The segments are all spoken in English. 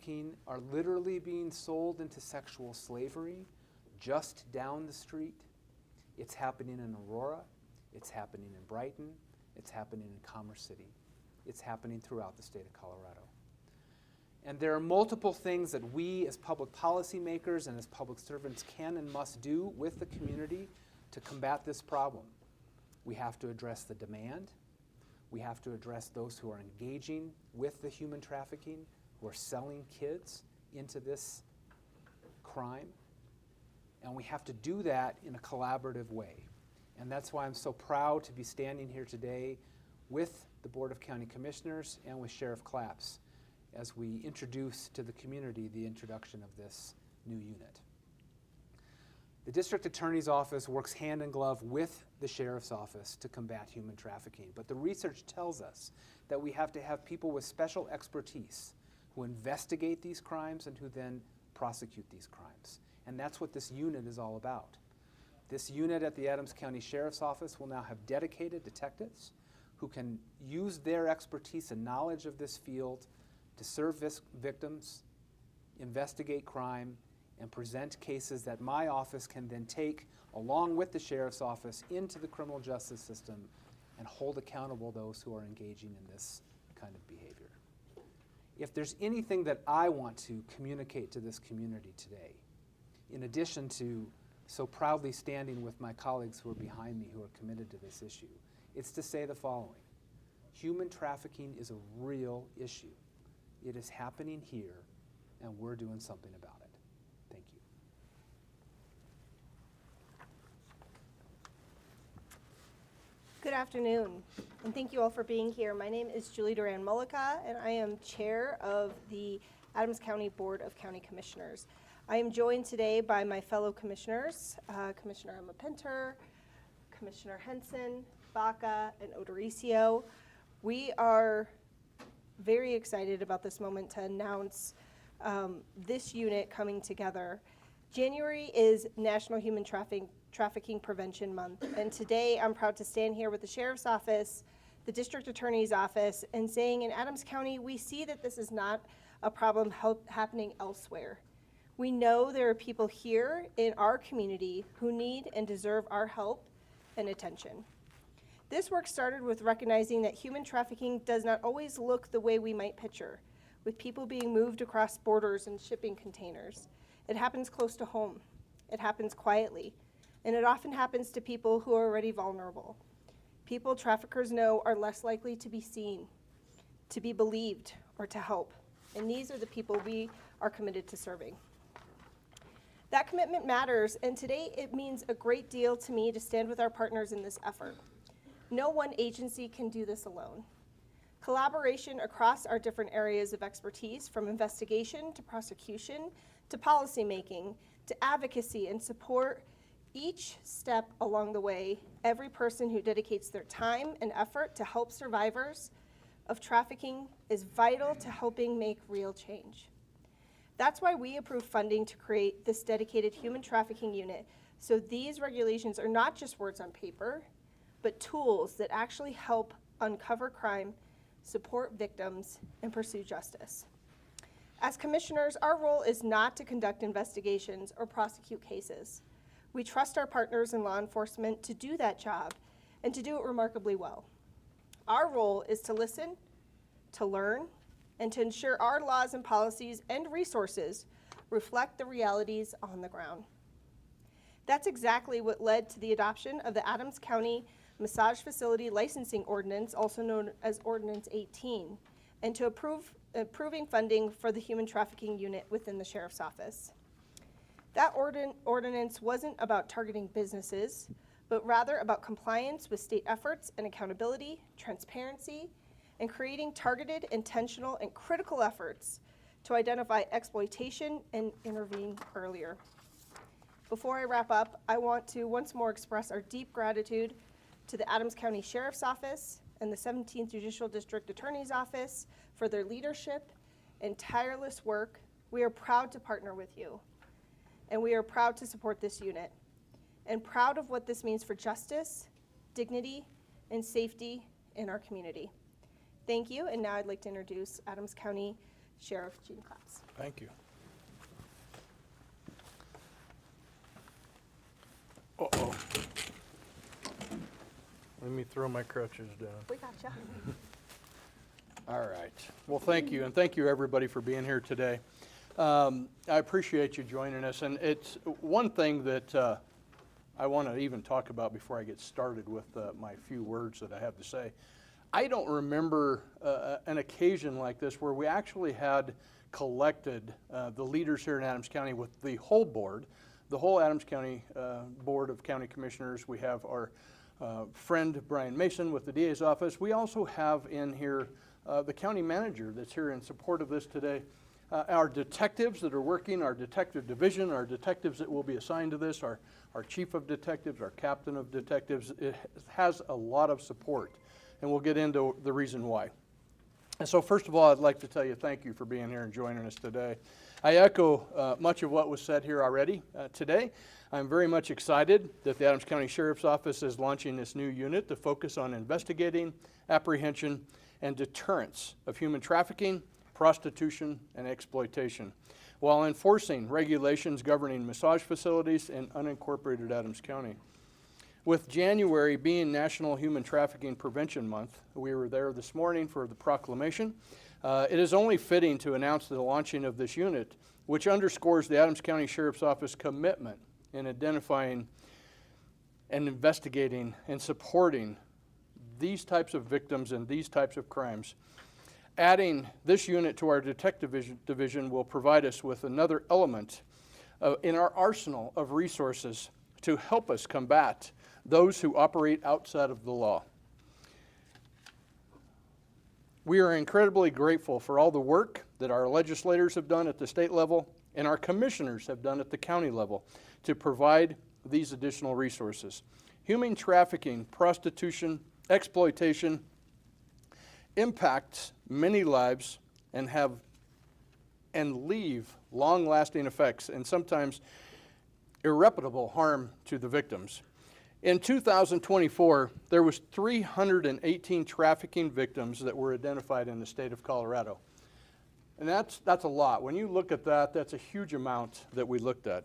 trafficking are literally being sold into sexual slavery just down the street. It's happening in Aurora, it's happening in Brighton, it's happening in Commerce City. It's happening throughout the state of Colorado. And there are multiple things that we as public policymakers and as public servants can and must do with the community to combat this problem. We have to address the demand. We have to address those who are engaging with the human trafficking, who are selling kids into this crime. And we have to do that in a collaborative way. And that's why I'm so proud to be standing here today with the Board of County Commissioners and with Sheriff Claps as we introduce to the community the introduction of this new unit. The District Attorney's Office works hand in glove with the Sheriff's Office to combat human trafficking, but the research tells us that we have to have people with special expertise who investigate these crimes and who then prosecute these crimes. And that's what this unit is all about. This unit at the Adams County Sheriff's Office will now have dedicated detectives who can use their expertise and knowledge of this field to serve victims, investigate crime, and present cases that my office can then take along with the Sheriff's Office into the criminal justice system and hold accountable those who are engaging in this kind of behavior. If there's anything that I want to communicate to this community today, in addition to so proudly standing with my colleagues who are behind me who are committed to this issue, it's to say the following. Human trafficking is a real issue. It is happening here, and we're doing something about it. Thank you. Good afternoon, and thank you all for being here. My name is Julie Duran-Mullica, and I am Chair of the Adams County Board of County Commissioners. I am joined today by my fellow commissioners, Commissioner Emma Pinter, Commissioner Henson, Baca, and Odoricio. We are very excited about this moment to announce this unit coming together. January is National Human Trafficking Prevention Month, and today I'm proud to stand here with the Sheriff's Office, the District Attorney's Office, and saying in Adams County, we see that this is not a problem happening elsewhere. We know there are people here in our community who need and deserve our help and attention. This work started with recognizing that human trafficking does not always look the way we might picture, with people being moved across borders in shipping containers. It happens close to home. It happens quietly. And it often happens to people who are already vulnerable. People traffickers know are less likely to be seen, to be believed, or to help. And these are the people we are committed to serving. That commitment matters, and today it means a great deal to me to stand with our partners in this effort. No one agency can do this alone. Collaboration across our different areas of expertise, from investigation to prosecution to policymaking to advocacy and support, each step along the way, every person who dedicates their time and effort to help survivors of trafficking is vital to helping make real change. That's why we approved funding to create this dedicated human trafficking unit, so these regulations are not just words on paper, but tools that actually help uncover crime, support victims, and pursue justice. As commissioners, our role is not to conduct investigations or prosecute cases. We trust our partners in law enforcement to do that job and to do it remarkably well. Our role is to listen, to learn, and to ensure our laws and policies and resources reflect the realities on the ground. That's exactly what led to the adoption of the Adams County Massage Facility Licensing Ordinance, also known as Ordinance 18, and to approving funding for the Human Trafficking Unit within the Sheriff's Office. That ordinance wasn't about targeting businesses, but rather about compliance with state efforts and accountability, transparency, and creating targeted, intentional, and critical efforts to identify exploitation and intervene earlier. Before I wrap up, I want to once more express our deep gratitude to the Adams County Sheriff's Office and the 17th Judicial District Attorney's Office for their leadership and tireless work. We are proud to partner with you, and we are proud to support this unit, and proud of what this means for justice, dignity, and safety in our community. Thank you, and now I'd like to introduce Adams County Sheriff Gene Claps. Thank you. Uh-oh. Let me throw my crutches down. We gotcha. All right. Well, thank you, and thank you, everybody, for being here today. I appreciate you joining us, and it's one thing that I want to even talk about before I get started with my few words that I have to say. I don't remember an occasion like this where we actually had collected the leaders here in Adams County with the whole board, the whole Adams County Board of County Commissioners. We have our friend Brian Mason with the DA's office. We also have in here the county manager that's here in support of this today. Our detectives that are working, our detective division, our detectives that will be assigned to this, our chief of detectives, our captain of detectives. It has a lot of support, and we'll get into the reason why. And so first of all, I'd like to tell you thank you for being here and joining us today. I echo much of what was said here already today. I'm very much excited that the Adams County Sheriff's Office is launching this new unit to focus on investigating, apprehension, and deterrence of human trafficking, prostitution, and exploitation, while enforcing regulations governing massage facilities in unincorporated Adams County. With January being National Human Trafficking Prevention Month, we were there this morning for the proclamation. It is only fitting to announce the launching of this unit, which underscores the Adams County Sheriff's Office commitment in identifying and investigating and supporting these types of victims and these types of crimes. Adding this unit to our detective division will provide us with another element in our arsenal of resources to help us combat those who operate outside of the law. We are incredibly grateful for all the work that our legislators have done at the state level and our commissioners have done at the county level to provide these additional resources. Human trafficking, prostitution, exploitation impacts many lives and leave long-lasting effects and sometimes irreparable harm to the victims. In 2024, there was 318 trafficking victims that were identified in the state of Colorado. And that's a lot. When you look at that, that's a huge amount that we looked at.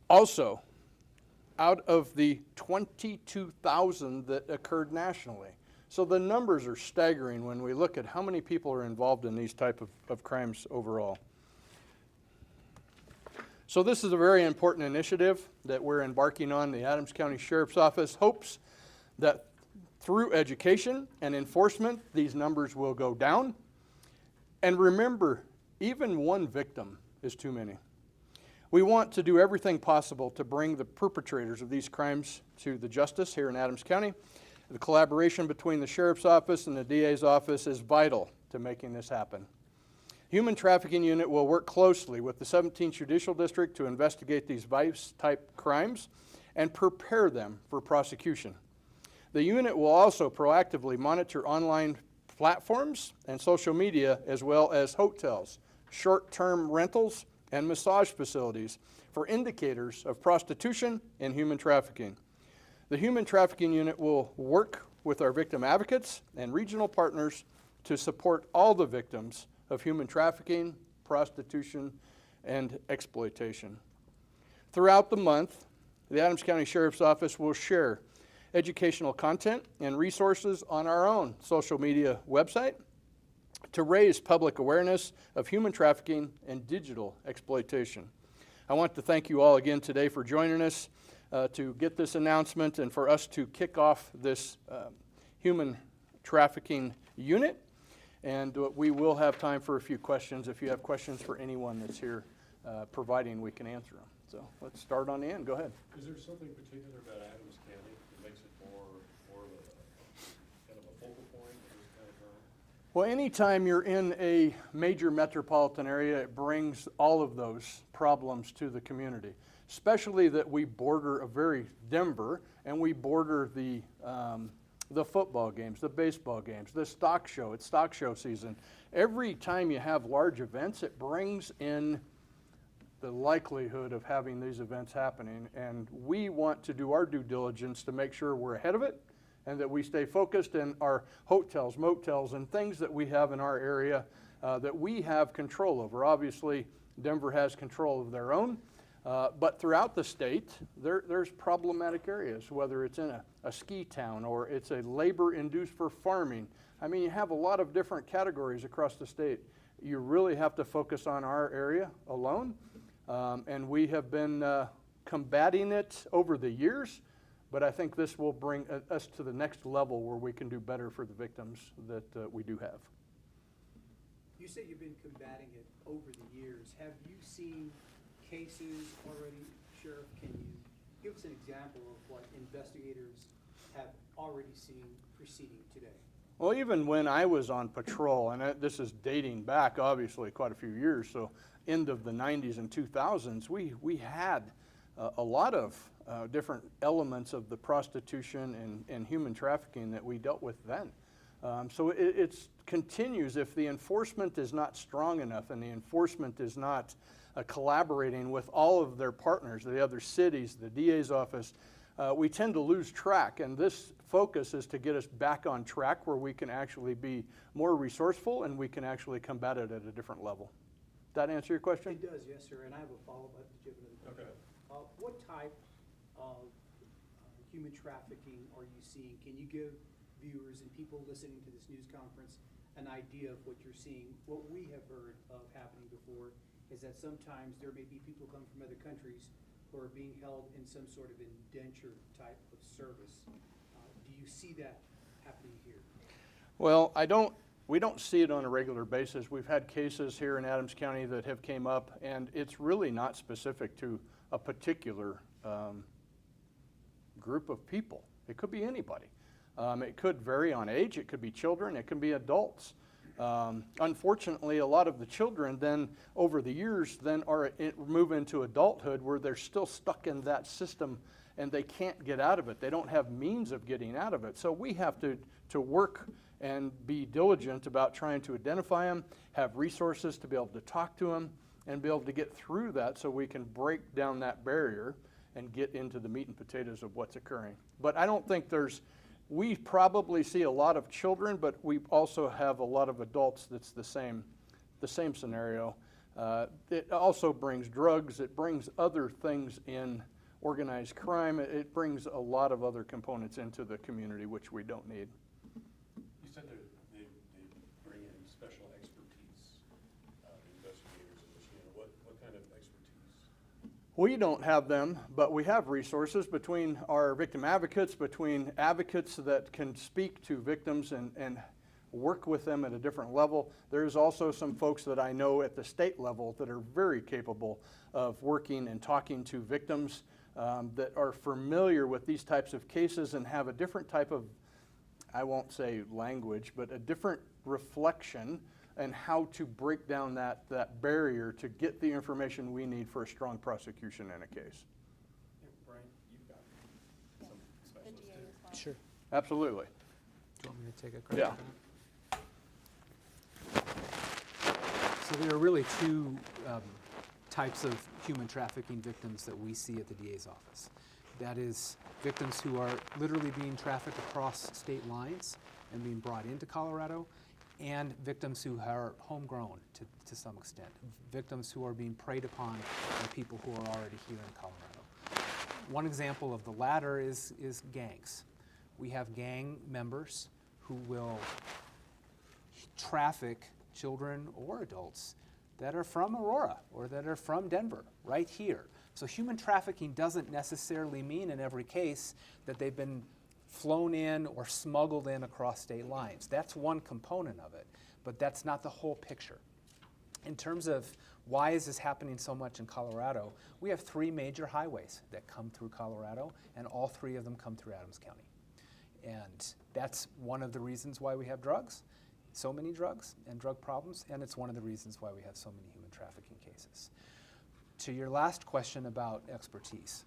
Also, out of the 22,000 that occurred nationally. So the numbers are staggering when we look at how many people are involved in these type of crimes overall. So this is a very important initiative that we're embarking on. The Adams County Sheriff's Office hopes that through education and enforcement, these numbers will go down. And remember, even one victim is too many. We want to do everything possible to bring the perpetrators of these crimes to the justice here in Adams County. The collaboration between the Sheriff's Office and the DA's office is vital to making this happen. Human Trafficking Unit will work closely with the 17th Judicial District to investigate these vice-type crimes and prepare them for prosecution. The unit will also proactively monitor online platforms and social media, as well as hotels, short-term rentals, and massage facilities for indicators of prostitution and human trafficking. The Human Trafficking Unit will work with our victim advocates and regional partners to support all the victims of human trafficking, prostitution, and exploitation. Throughout the month, the Adams County Sheriff's Office will share educational content and resources on our own social media website to raise public awareness of human trafficking and digital exploitation. I want to thank you all again today for joining us to get this announcement and for us to kick off this human trafficking unit. And we will have time for a few questions. If you have questions for anyone that's here, providing we can answer them. So let's start on the end. Go ahead. Is there something particular about Adams County that makes it more of a kind of a focal point of this kind of crime? Well, anytime you're in a major metropolitan area, it brings all of those problems to the community, especially that we border Denver, and we border the football games, the baseball games, the stock show. It's stock show season. Every time you have large events, it brings in the likelihood of having these events happening, and we want to do our due diligence to make sure we're ahead of it and that we stay focused in our hotels, motels, and things that we have in our area that we have control over. Obviously, Denver has control of their own, but throughout the state, there's problematic areas, whether it's in a ski town or it's a labor induced for farming. I mean, you have a lot of different categories across the state. You really have to focus on our area alone, and we have been combating it over the years, but I think this will bring us to the next level where we can do better for the victims that we do have. You say you've been combating it over the years. Have you seen cases already, Sheriff? Can you give us an example of what investigators have already seen proceeding today? Well, even when I was on patrol, and this is dating back obviously quite a few years, so end of the 90s and 2000s, we had a lot of different elements of the prostitution and human trafficking that we dealt with then. So it continues. If the enforcement is not strong enough and the enforcement is not collaborating with all of their partners, the other cities, the DA's office, we tend to lose track. And this focus is to get us back on track where we can actually be more resourceful and we can actually combat it at a different level. Does that answer your question? It does, yes, sir. And I have a follow-up. Did you have another? Okay. What type of human trafficking are you seeing? Can you give viewers and people listening to this news conference an idea of what you're seeing? What we have heard of happening before is that sometimes there may be people coming from other countries who are being held in some sort of indenture type of service. Do you see that happening here? Well, we don't see it on a regular basis. We've had cases here in Adams County that have came up, and it's really not specific to a particular group of people. It could be anybody. It could vary on age. It could be children. It can be adults. Unfortunately, a lot of the children then, over the years, then move into adulthood where they're still stuck in that system and they can't get out of it. They don't have means of getting out of it. So we have to work and be diligent about trying to identify them, have resources to be able to talk to them, and be able to get through that so we can break down that barrier and get into the meat and potatoes of what's occurring. But I don't think we probably see a lot of children, but we also have a lot of adults that's the same scenario. It also brings drugs, it brings other things in, organized crime, it brings a lot of other components into the community which we don't need. You said they bring in special expertise, investigators in this, what kind of expertise? We don't have them, but we have resources between our victim advocates, between advocates that can speak to victims and work with them at a different level. There's also some folks that I know at the state level that are very capable of working and talking to victims that are familiar with these types of cases and have a different type of, I won't say language, but a different reflection and how to break down that barrier to get the information we need for a strong prosecution in a case. Yeah, Brian, you've got some specialists too. Sure. Absolutely. Do you want me to take a crack Yeah. at that? So there are really two types of human trafficking victims that we see at the DA's office. That is victims who are literally being trafficked across state lines and being brought into Colorado, and victims who are homegrown to some extent, victims who are being preyed upon by people who are already here in Colorado. One example of the latter is gangs. We have gang members who will traffic children or adults that are from Aurora or that are from Denver, right here. So human trafficking doesn't necessarily mean in every case that they've been flown in or smuggled in across state lines. That's one component of it, but that's not the whole picture. In terms of why is this happening so much in Colorado, we have 3 major highways that come through Colorado, and all 3 of them come through Adams County. And that's one of the reasons why we have drugs, so many drugs and drug problems, and it's one of the reasons why we have so many human trafficking cases. To your last question about expertise,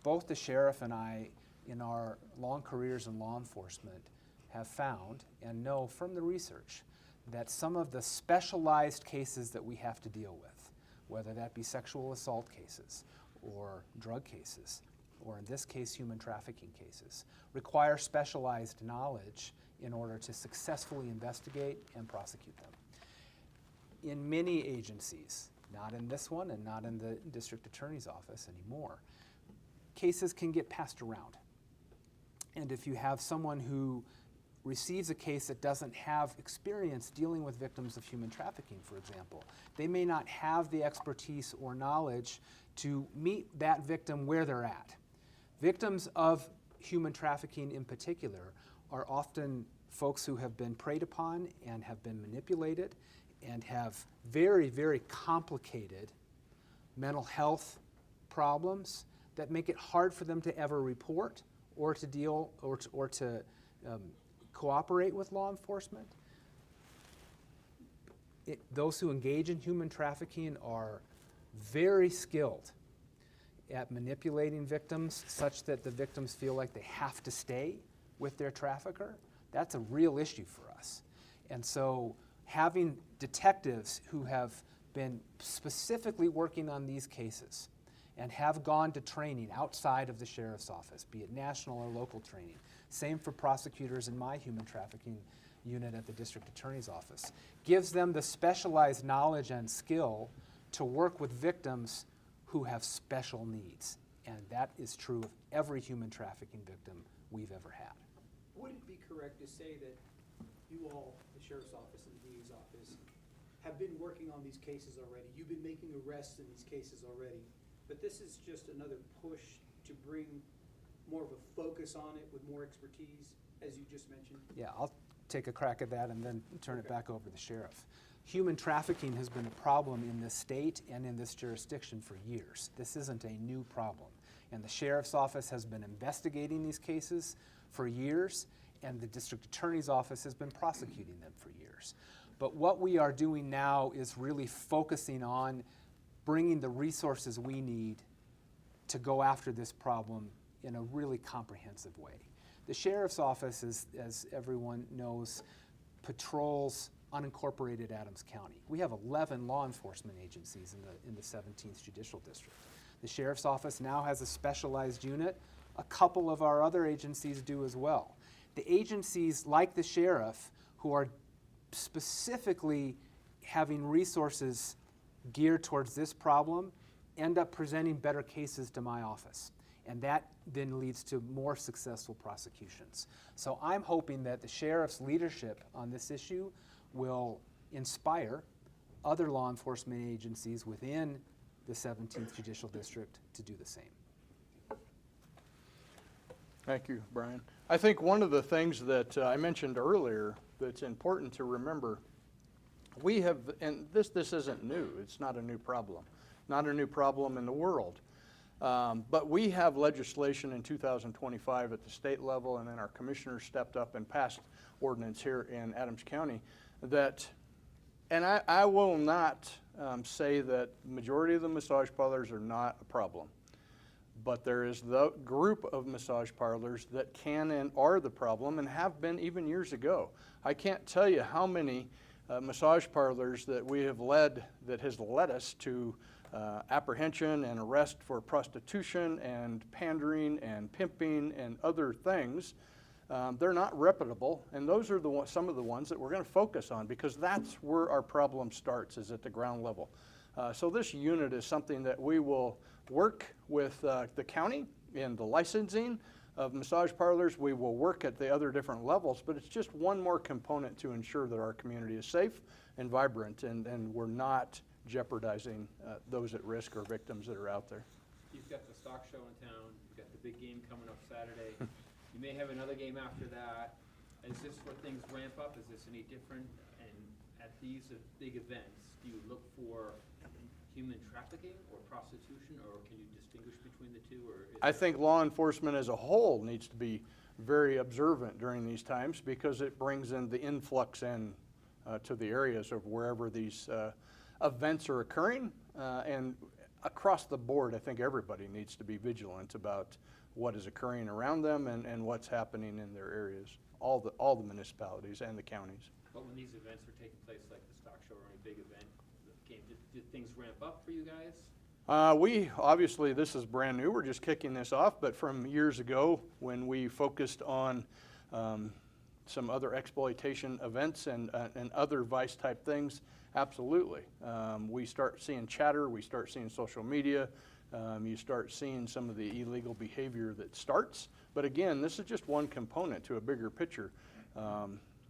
both the sheriff and I, in our long careers in law enforcement, have found and know from the research that some of the specialized cases that we have to deal with, whether that be sexual assault cases or drug cases, or in this case human trafficking cases, require specialized knowledge in order to successfully investigate and prosecute them. in many agencies, not in this one and not in the district attorney's office anymore, cases can get passed around. And if you have someone who receives a case that doesn't have experience dealing with victims of human trafficking, for example, they may not have the expertise or knowledge to meet that victim where they're at. Victims of human trafficking in particular are often folks who have been preyed upon and have been manipulated and have very, very complicated mental health problems that make it hard for them to ever report or to deal or to cooperate with law enforcement. Those who engage in human trafficking are very skilled at manipulating victims such that the victims feel like they have to stay with their trafficker. That's a real issue for us. And so having detectives who have been specifically working on these cases and have gone to training outside of the sheriff's office, be it national or local training, same for prosecutors in my human trafficking unit at the district attorney's office, gives them the specialized knowledge and skill to work with victims who have special needs. And that is true of every human trafficking victim we've ever had. Would it be correct to say that you all, the sheriff's office and the DA's office, have been working on these cases already? You've been making arrests in these cases already, but this is just another push to bring more of a focus on it with more expertise, as you just mentioned? Yeah, I'll take a crack at that and then turn it Okay. back over to the sheriff. Human trafficking has been a problem in this state and in this jurisdiction for years. This isn't a new problem. And the sheriff's office has been investigating these cases for years, and the district attorney's office has been prosecuting them for years. But what we are doing now is really focusing on bringing the resources we need to go after this problem in a really comprehensive way. The sheriff's office, as everyone knows, patrols unincorporated Adams County. We have 11 law enforcement agencies in the 17th Judicial District. The sheriff's office now has a specialized unit. A couple of our other agencies do as well. The agencies like the sheriff, who are specifically having resources geared towards this problem, end up presenting better cases to my office. And that then leads to more successful prosecutions. So I'm hoping that the sheriff's leadership on this issue will inspire other law enforcement agencies within the 17th Judicial District to do the same. Thank you, Brian. I think one of the things that I mentioned earlier that's important to remember, we have, and this isn't new, it's not a new problem, not a new problem in the world. But we have legislation in 2025 at the state level, and then our commissioners stepped up and passed ordinance here in Adams County that, and I will not say that the majority of the massage parlors are not a problem, but there is the group of massage parlors that can and are the problem and have been even years ago. I can't tell you how many massage parlors that we have led that has led us to apprehension and arrest for prostitution and pandering and pimping and other things. They're not reputable, and those are some of the ones that we're going to focus on, because that's where our problem starts, is at the ground level. So this unit is something that we will work with the county in the licensing of massage parlors. We will work at the other different levels, but it's just one more component to ensure that our community is safe and vibrant, and we're not jeopardizing those at risk or victims that are out there. You've got the stock show in town, you've got the big game coming up Saturday. You may have another game after that. Is this where things ramp up? Is this any different? And at these big events, do you look for human trafficking or prostitution, or can you distinguish between the two? Or I think law enforcement as a whole needs to be very observant during these times, because it brings in the influx to the areas of wherever these events are occurring, and across the board, I think everybody needs to be vigilant about what is occurring around them and what's happening in their areas, all the municipalities and the counties. But when these events are taking place, like the stock show or any big event, did things ramp up for you guys? We, obviously, this is brand new, we're just kicking this off, but from years ago when we focused on some other exploitation events and other vice type things, Absolutely. We start seeing chatter, we start seeing social media, you start seeing some of the illegal behavior that starts. But again, this is just one component to a bigger picture.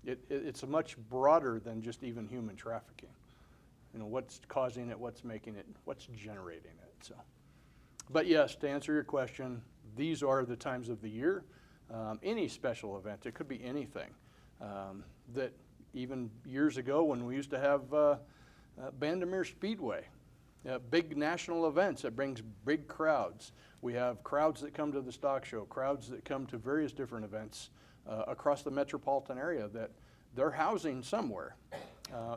It's a much broader than just even human trafficking. You know, what's causing it, what's making it, what's generating it, so. But yes, to answer your question, these are the times of the year. Any special event, it could be anything. That even years ago when we used to have Bandimere Speedway, big national events that brings big crowds. We have crowds that come to the stock show, crowds that come to various different events across the metropolitan area that they're housing somewhere.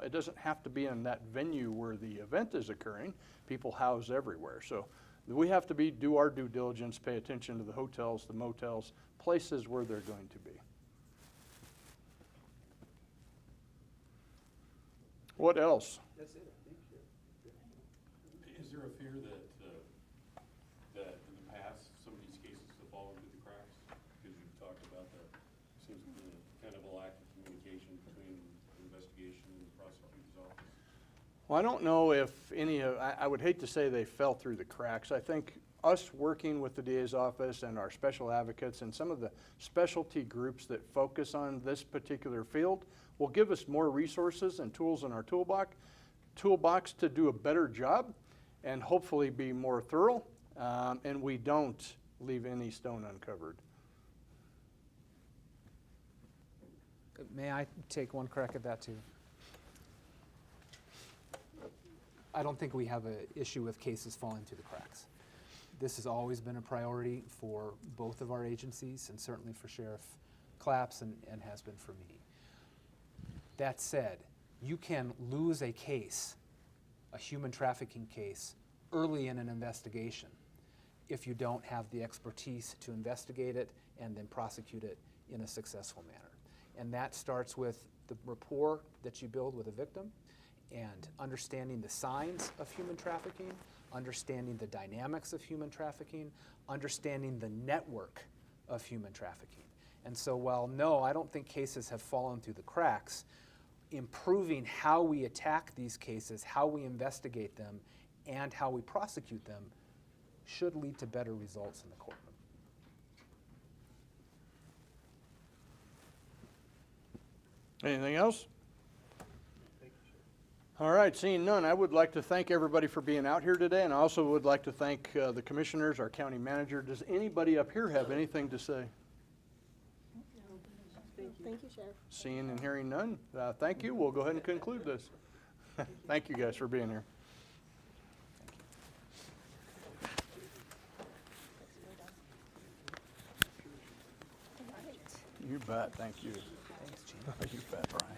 It doesn't have to be in that venue where the event is occurring. People house everywhere. So we have to do our due diligence, pay attention to the hotels, the motels, places where they're going to be. What else? That's it, I think. Is there a fear that, that in the past, some of these cases have fallen through the cracks? Because you've talked about that, seems to be kind of a lack of communication between the investigation and the prosecutor's office. Well, I don't know if any of, I would hate to say they fell through the cracks. I think us working with the DA's office and our special advocates and some of the specialty groups that focus on this particular field will give us more resources and tools in our toolbox to do a better job and hopefully be more thorough, and we don't leave any stone uncovered. May I take one crack at that too? I don't think we have an issue with cases falling through the cracks. This has always been a priority for both of our agencies and certainly for Sheriff Claps and has been for me. That said, you can lose a case, a human trafficking case, early in an investigation if you don't have the expertise to investigate it and then prosecute it in a successful manner. And that starts with the rapport that you build with a victim and understanding the signs of human trafficking, understanding the dynamics of human trafficking, understanding the network of human trafficking. And so while no, I don't think cases have fallen through the cracks, improving how we attack these cases, how we investigate them, and how we prosecute them should lead to better results in the courtroom. Anything else? All right, seeing none, I would like to thank everybody for being out here today, and I also would like to thank the commissioners, our county manager. Does anybody up here have anything to say? Thank you, Sheriff. Seeing and hearing none, thank you. We'll go ahead and conclude this. Thank you guys for being here. You bet, thank you. Thanks, Gene. You bet, Brian.